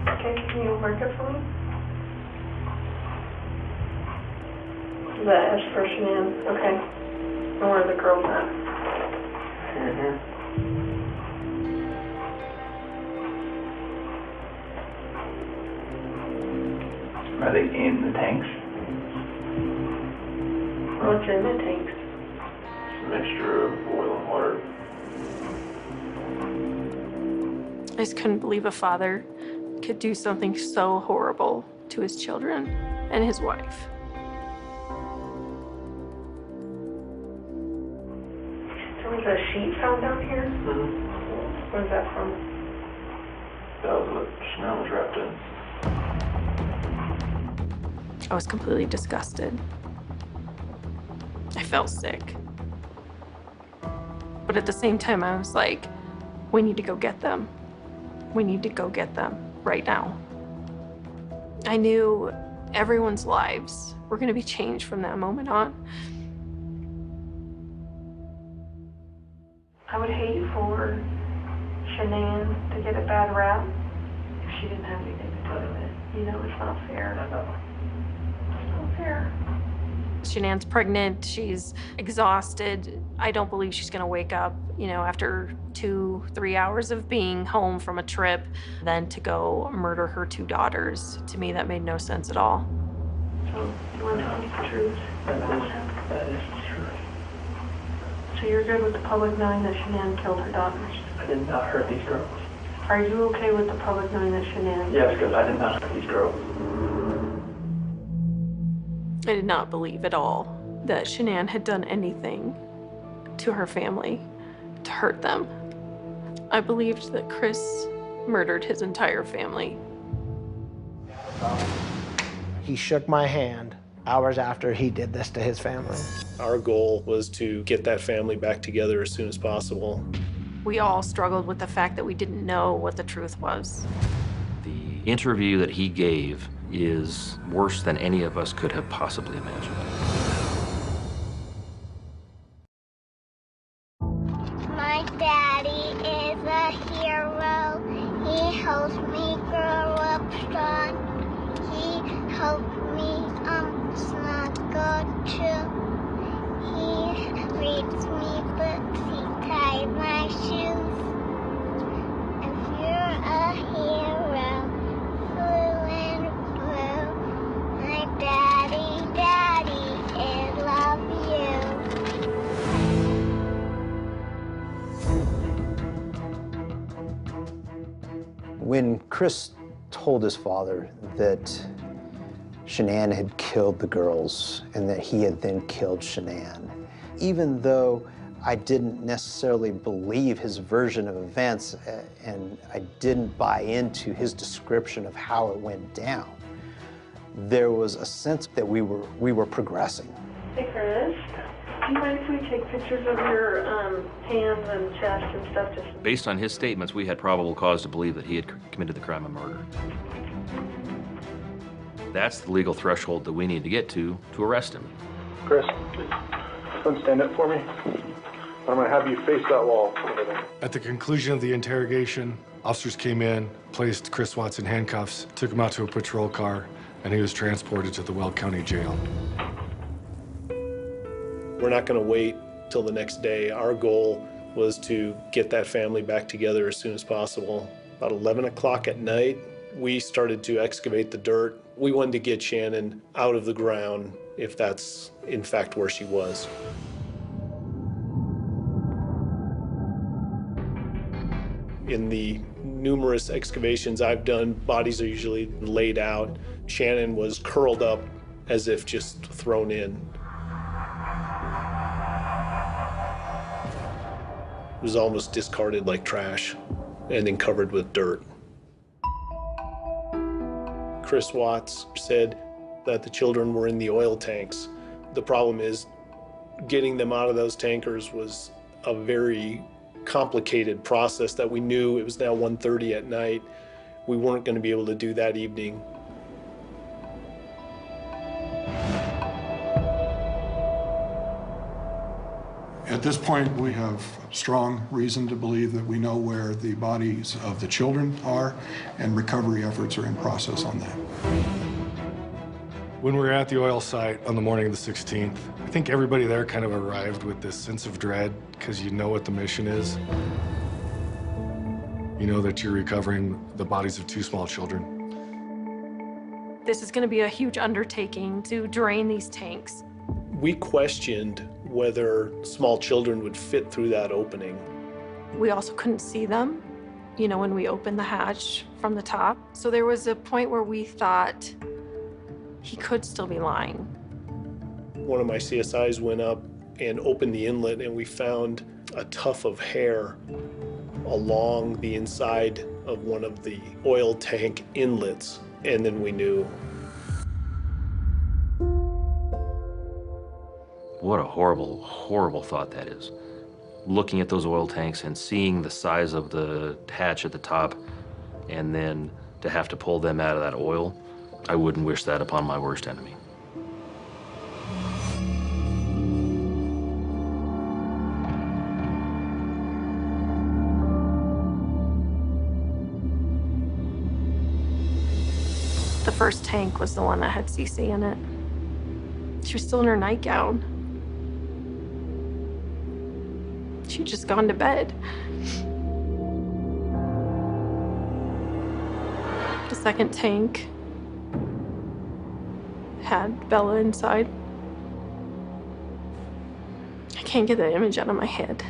Okay, can you mark it for me? That is for Shanann. Okay. And where are the girls at? Here. Are they in the tanks? What's in the tanks? It's a mixture of oil and water. I just couldn't believe a father could do something so horrible to his children and his wife. There was a sheet found down here? Mm-hmm. Where's that from? That was what Shanann was wrapped in. I was completely disgusted. I felt sick. But at the same time, I was like, we need to go get them. We need to go get them right now. I knew everyone's lives were going to be changed from that moment on. I would hate for Shanann to get a bad rap if she didn't have anything to do with it. You know, it's not fair. It's not fair. Shanann's pregnant, she's exhausted. I don't believe she's gonna wake up, you know, after 2-3 hours of being home from a trip, then to go murder her 2 daughters. To me, that made no sense at all. So, you want to tell us the truth? That is the truth. So you're good with the public knowing that Shanann killed her daughters? I did not hurt these girls. Are you okay with the public knowing that Shanann? Yes, because I did not hurt these girls. I did not believe at all that Shanann had done anything to her family, to hurt them. I believed that Chris murdered his entire family. He shook my hand hours after he did this to his family. Our goal was to get that family back together as soon as possible. We all struggled with the fact that we didn't know what the truth was. The interview that he gave is worse than any of us could have possibly imagined. My daddy is a hero. He helps me grow up strong. He helped me snuggle too. He reads me books. He ties my shoes. If you're a hero, blue and blue, my daddy, I love you. When Chris told his father that Shanann had killed the girls and that he had then killed Shanann, even though I didn't necessarily believe his version of events and I didn't buy into his description of how it went down, there was a sense that we were progressing. Hey, Chris, do you mind if we take pictures of your hands and chest and stuff? Just Based on his statements, we had probable cause to believe that he had committed the crime of murder. That's the legal threshold that we need to get to arrest him. Chris, don't stand up for me. I'm going to have you face that wall over there. At the conclusion of the interrogation, officers came in, placed Chris Watts in handcuffs, took him out to a patrol car, and he was transported to the Weld County Jail. We're not going to wait till the next day. Our goal was to get that family back together as soon as possible. About 11 o'clock at night, we started to excavate the dirt. We wanted to get Shanann out of the ground if that's in fact where she was. In the numerous excavations I've done, bodies are usually laid out. Shanann was curled up as if just thrown in. It was almost discarded like trash and then covered with dirt. Chris Watts said that the children were in the oil tanks. The problem is getting them out of those tankers was a very complicated process that we knew. It was now 1:30 at night. We weren't going to be able to do that evening. At this point, we have strong reason to believe that we know where the bodies of the children are, and recovery efforts are in process on that. When we were at the oil site on the morning of the 16th, I think everybody there kind of arrived with this sense of dread because you know what the mission is. You know that you're recovering the bodies of 2 small children. This is going to be a huge undertaking to drain these tanks. We questioned whether small children would fit through that opening. We also couldn't see them, you know, when we opened the hatch from the top. So there was a point where we thought he could still be lying. One of my CSIs went up and opened the inlet, and we found a tuft of hair along the inside of one of the oil tank inlets, and then we knew. What a horrible, horrible thought that is. Looking at those oil tanks and seeing the size of the hatch at the top, and then to have to pull them out of that oil, I wouldn't wish that upon my worst enemy. The first tank was the one that had Cece in it. She was still in her nightgown. She'd just gone to bed. The second tank had Bella inside. I can't get that image out of my head.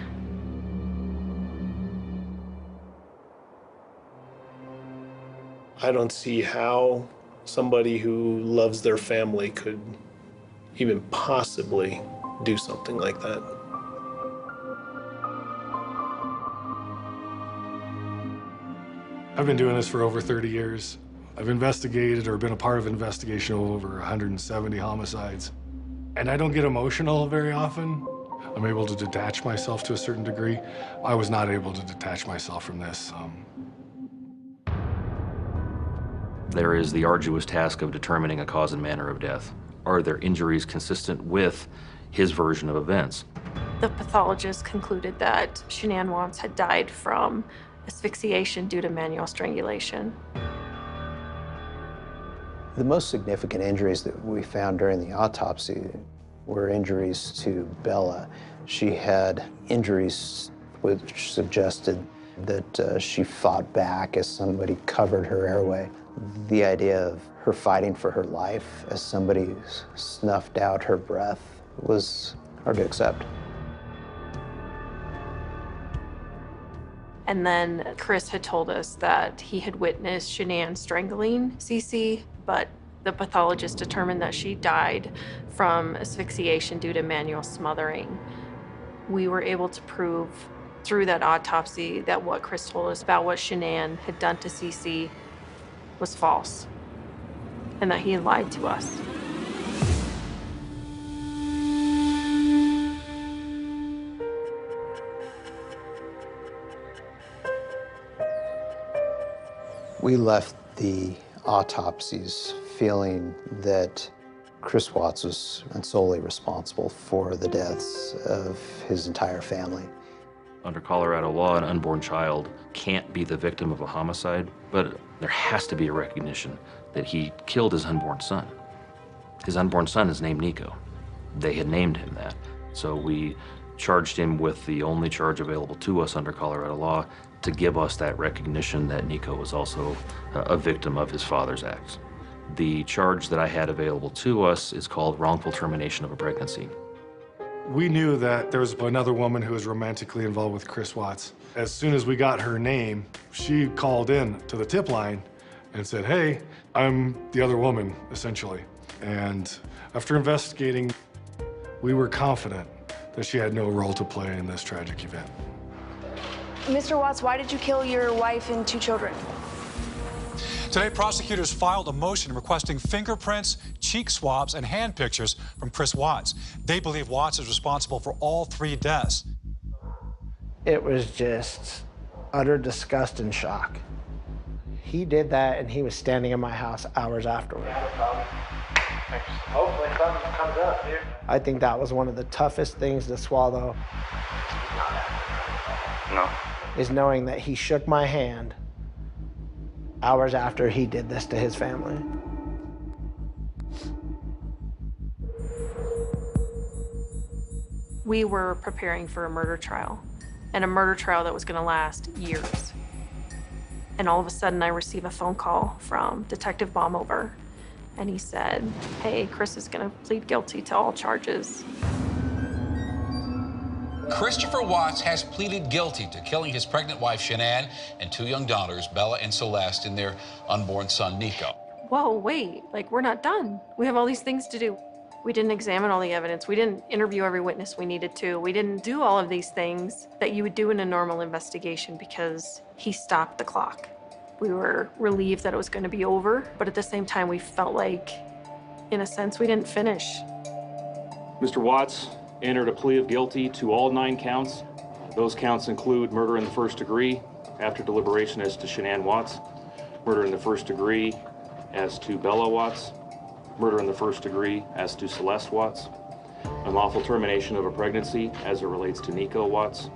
I don't see how somebody who loves their family could even possibly do something like that. I've been doing this for over 30 years. I've investigated or been a part of investigation of over 170 homicides. And I don't get emotional very often. I'm able to detach myself to a certain degree. I was not able to detach myself from this. There is the arduous task of determining a cause and manner of death. Are there injuries consistent with his version of events? The pathologist concluded that Shanann Watts had died from asphyxiation due to manual strangulation. The most significant injuries that we found during the autopsy were injuries to Bella. She had injuries which suggested that she fought back as somebody covered her airway. The idea of her fighting for her life as somebody snuffed out her breath was hard to accept. And then Chris had told us that he had witnessed Shanann strangling Cece, but the pathologist determined that she died from asphyxiation due to manual smothering. We were able to prove through that autopsy that what Chris told us about what Shanann had done to Cece was false, and that he had lied to us. We left the autopsies feeling that Chris Watts was solely responsible for the deaths of his entire family. Under Colorado law, an unborn child can't be the victim of a homicide, but there has to be a recognition that he killed his unborn son. His unborn son is named Nico. They had named him that. So we charged him with the only charge available to us under Colorado law to give us that recognition that Nico was also a victim of his father's acts. The charge that I had available to us is called wrongful termination of a pregnancy. We knew that there was another woman who was romantically involved with Chris Watts. As soon as we got her name, she called in to the tip line and said, "Hey, I'm the other woman," essentially. And after investigating, we were confident that she had no role to play in this tragic event. Mr. Watts, why did you kill your wife and 2 children? Today, prosecutors filed a motion requesting fingerprints, cheek swabs, and hand pictures from Chris Watts. They believe Watts is responsible for all 3 deaths. It was just utter disgust and shock. He did that, and he was standing in my house hours afterward. Hopefully something comes up, dude. I think that was one of the toughest things to swallow. No. Is knowing that he shook my hand hours after he did this to his family. We were preparing for a murder trial, and a murder trial that was going to last years. And all of a sudden, I receive a phone call from Detective Baumover, and he said, "Hey, Chris is going to plead guilty to all charges." Christopher Watts has pleaded guilty to killing his pregnant wife, Shanann, and 2 young daughters, Bella and Celeste, and their unborn son, Nico. Whoa, wait, like, we're not done. We have all these things to do. We didn't examine all the evidence. We didn't interview every witness we needed to. We didn't do all of these things that you would do in a normal investigation because he stopped the clock. We were relieved that it was going to be over, but at the same time, we felt like, in a sense, we didn't finish. Mr. Watts entered a plea of guilty to all 9 counts. Those counts include murder in the first degree after deliberation as to Shanann Watts, murder in the first degree as to Bella Watts, murder in the first degree as to Celeste Watts, unlawful termination of a pregnancy as it relates to Nico Watts.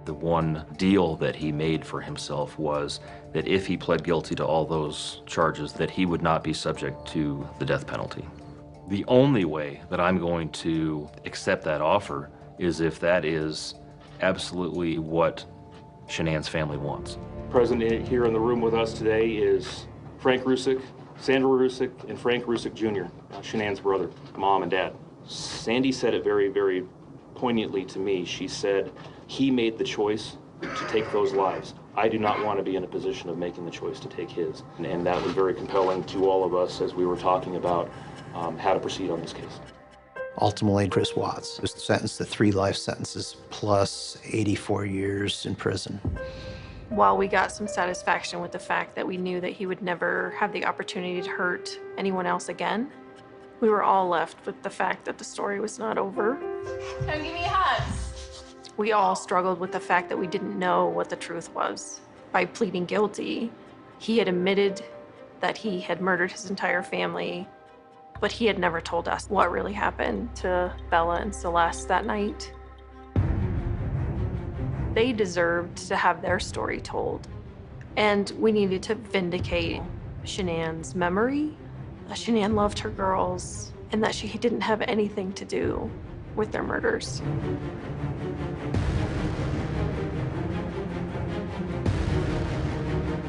The one deal that he made for himself was that if he pled guilty to all those charges, that he would not be subject to the death penalty. The only way that I'm going to accept that offer is if that is absolutely what Shanann's family wants. Present here in the room with us today is Frank Rusick, Sandra Rusick, and Frank Rusick Jr., Shanann's brother, mom and dad. Sandy said it very, very poignantly to me. She said, he made the choice to take those lives. I do not want to be in a position of making the choice to take his. And that was very compelling to all of us as we were talking about how to proceed on this case. Ultimately, Chris Watts was sentenced to 3 life sentences plus 84 years in prison. While we got some satisfaction with the fact that we knew that he would never have the opportunity to hurt anyone else again, we were all left with the fact that the story was not over. Come give me hugs. We all struggled with the fact that we didn't know what the truth was. By pleading guilty, he had admitted that he had murdered his entire family, but he had never told us what really happened to Bella and Celeste that night. They deserved to have their story told, and we needed to vindicate Shanann's memory, that Shanann loved her girls, and that she didn't have anything to do with their murders.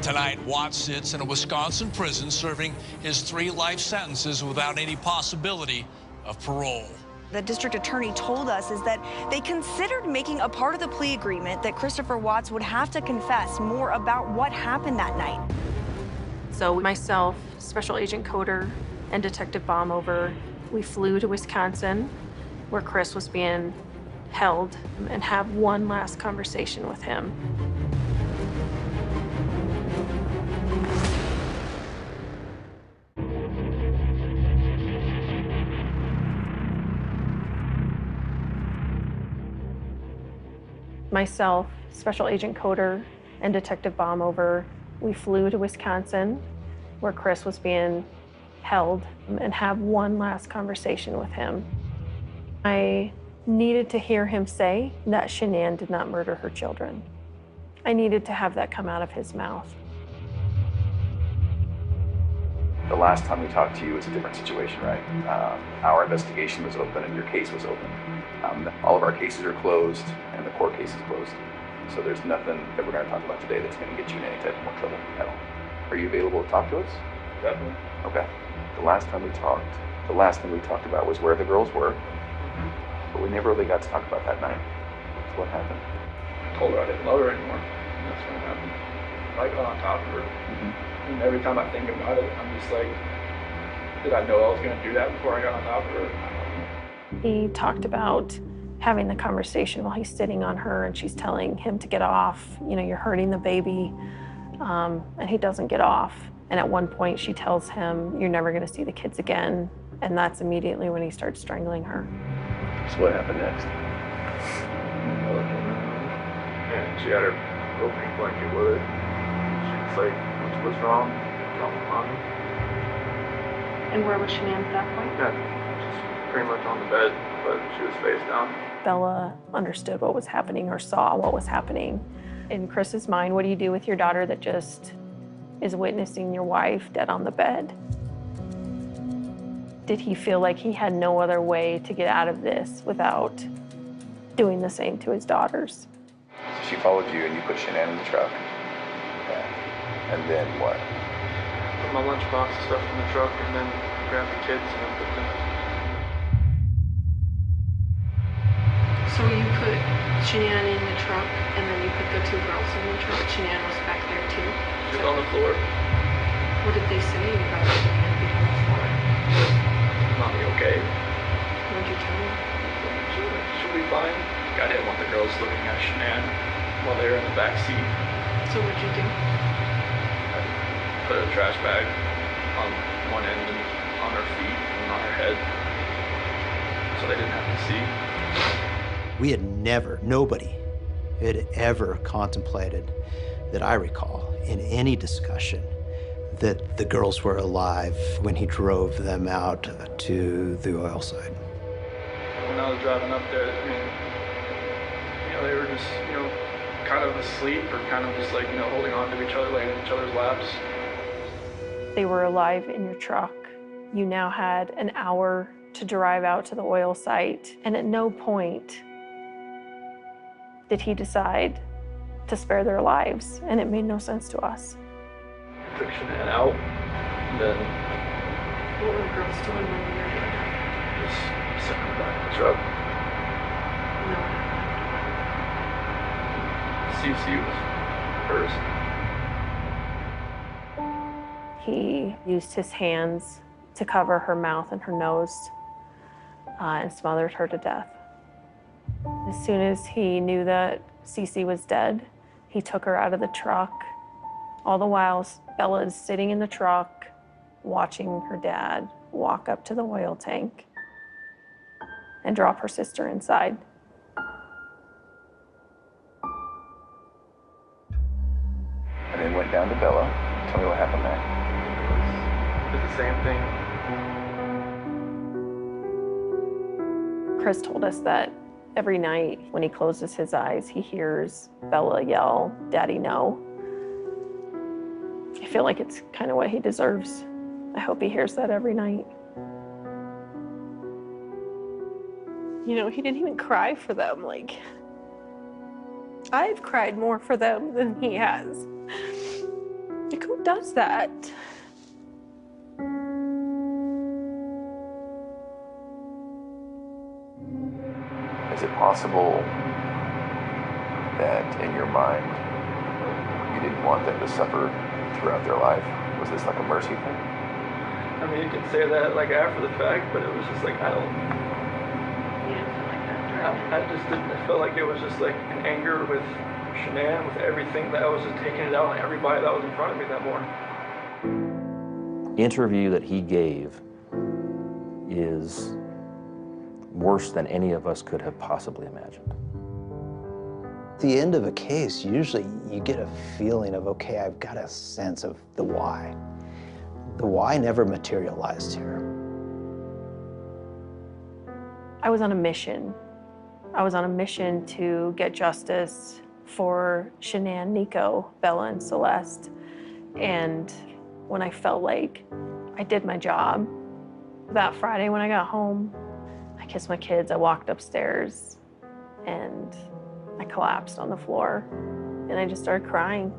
Tonight, Watts sits in a Wisconsin prison serving his 3 life sentences without any possibility of parole. The district attorney told us is that they considered making a part of the plea agreement that Christopher Watts would have to confess more about what happened that night. So myself, Special Agent Coder, and Detective Baumover, we flew to Wisconsin, where Chris was being held, and have one last conversation with him. Myself, Special Agent Coder, and Detective Baumover, we flew to Wisconsin, where Chris was being held, and have one last conversation with him. I needed to hear him say that Shanann did not murder her children. I needed to have that come out of his mouth. The last time we talked to you was a different situation, right? Our investigation was open and your case was open. All of our cases are closed and the court case is closed. So there's nothing that we're going to talk about today that's going to get you in any type of more trouble at all. Are you available to talk to us? Definitely. Okay. The last time we talked, the last thing we talked about was where the girls were, but we never really got to talk about that night. So what happened? I told her I didn't love her anymore. And that's what happened. I got on top of her. And every time I think about it, I'm just like, did I know I was going to do that before I got on top of her? He talked about having the conversation while he's sitting on her and she's telling him to get off. You know, you're hurting the baby. And he doesn't get off. And at one point she tells him, you're never going to see the kids again. And that's immediately when he starts strangling her. So what happened next? And she had her little pink blanket with her. She was like, what's wrong? On me. And where was Shanann at that point? Yeah, just pretty much on the bed, but she was face down. Bella understood what was happening or saw what was happening. In Chris's mind, what do you do with your daughter that just is witnessing your wife dead on the bed? Did he feel like he had no other way to get out of this without doing the same to his daughters? So she followed you and you put Shanann in the truck. Okay. And then what? Put my lunchbox and stuff in the truck and then grabbed the kids and then put them. So you put Shanann in the truck and then you put the 2 girls in the truck. Shanann was back there too? She was on the floor. What did they say about Shanann being on the floor? Mommy, okay? What did you tell her? She'll be fine. I didn't want the girls looking at Shanann while they were in the back seat. So what'd you do? I put a trash bag on one end and on her feet and on her head so they didn't have to see. We had never, nobody had ever contemplated, that I recall, in any discussion, that the girls were alive when he drove them out to the oil site. When I was driving up there, I mean, you know, they were just, you know, kind of asleep or kind of just like, you know, holding on to each other, laying in each other's laps. They were alive in your truck. You now had an hour to drive out to the oil site, and at no point did he decide to spare their lives, and it made no sense to us. Took Shanann out, and then What were the girls doing when you were doing that? just sitting in the back of the truck. CC was first. He used his hands to cover her mouth and her nose and smothered her to death. As soon as he knew that Cece was dead, He took her out of the truck. All the while, Bella is sitting in the truck, watching her dad walk up to the oil tank and drop her sister inside. And then went down to Bella. Tell me what happened there. It's the same thing. Chris told us that every night when he closes his eyes, he hears Bella yell, "Daddy, no." I feel like it's kind of what he deserves. I hope he hears that every night. You know, he didn't even cry for them. Like, I've cried more for them than he has. Like, who does that? Is it possible that in your mind you didn't want them to suffer throughout their life? Was this like a mercy thing? I mean, you can say that like after the fact, but it was just like, I just didn't, I felt like it was just like an anger with Shanann, with everything that I was just taking it out on everybody that was in front of me that morning. The interview that he gave is worse than any of us could have possibly imagined. At the end of a case, usually you get a feeling of, okay, I've got a sense of the why. The why never materialized here. I was on a mission. I was on a mission to get justice for Shanann, Nico, Bella, and Celeste. And when I felt like I did my job, that Friday when I got home, I kissed my kids, I walked upstairs, and I collapsed on the floor, and I just started crying.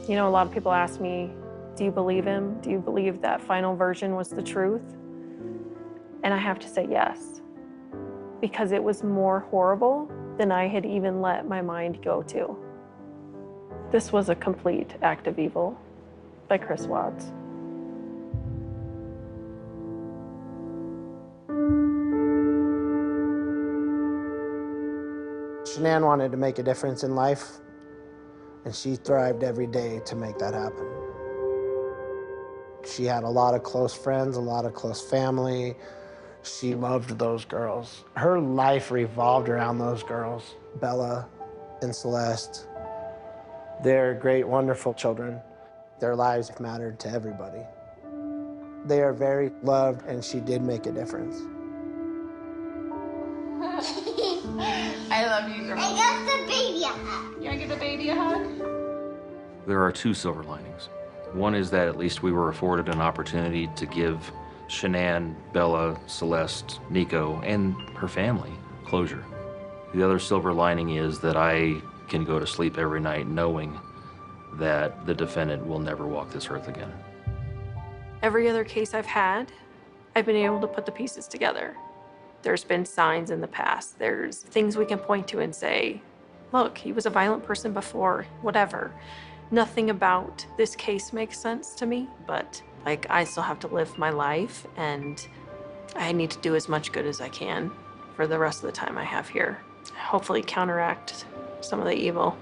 You know, a lot of people ask me, do you believe him? Do you believe that final version was the truth? And I have to say yes, because it was more horrible than I had even let my mind go to. This was a complete act of evil by Chris Watts. Shanann wanted to make a difference in life, and she thrived every day to make that happen. She had a lot of close friends, a lot of close family. She loved those girls. Her life revolved around those girls, Bella and Celeste. They're great, wonderful children. Their lives mattered to everybody. They are very loved, and she did make a difference. I love you, girl. I got the baby a hug. You want to give the baby a hug? There are two silver linings. One is that at least we were afforded an opportunity to give Shanann, Bella, Celeste, Nico, and her family closure. The other silver lining is that I can go to sleep every night knowing that the defendant will never walk this earth again. Every other case I've had, I've been able to put the pieces together. There's been signs in the past. There's things we can point to and say, look, he was a violent person before, whatever. Nothing about this case makes sense to me, but like, I still have to live my life, and I need to do as much good as I can for the rest of the time I have here. Hopefully counteract some of the evil.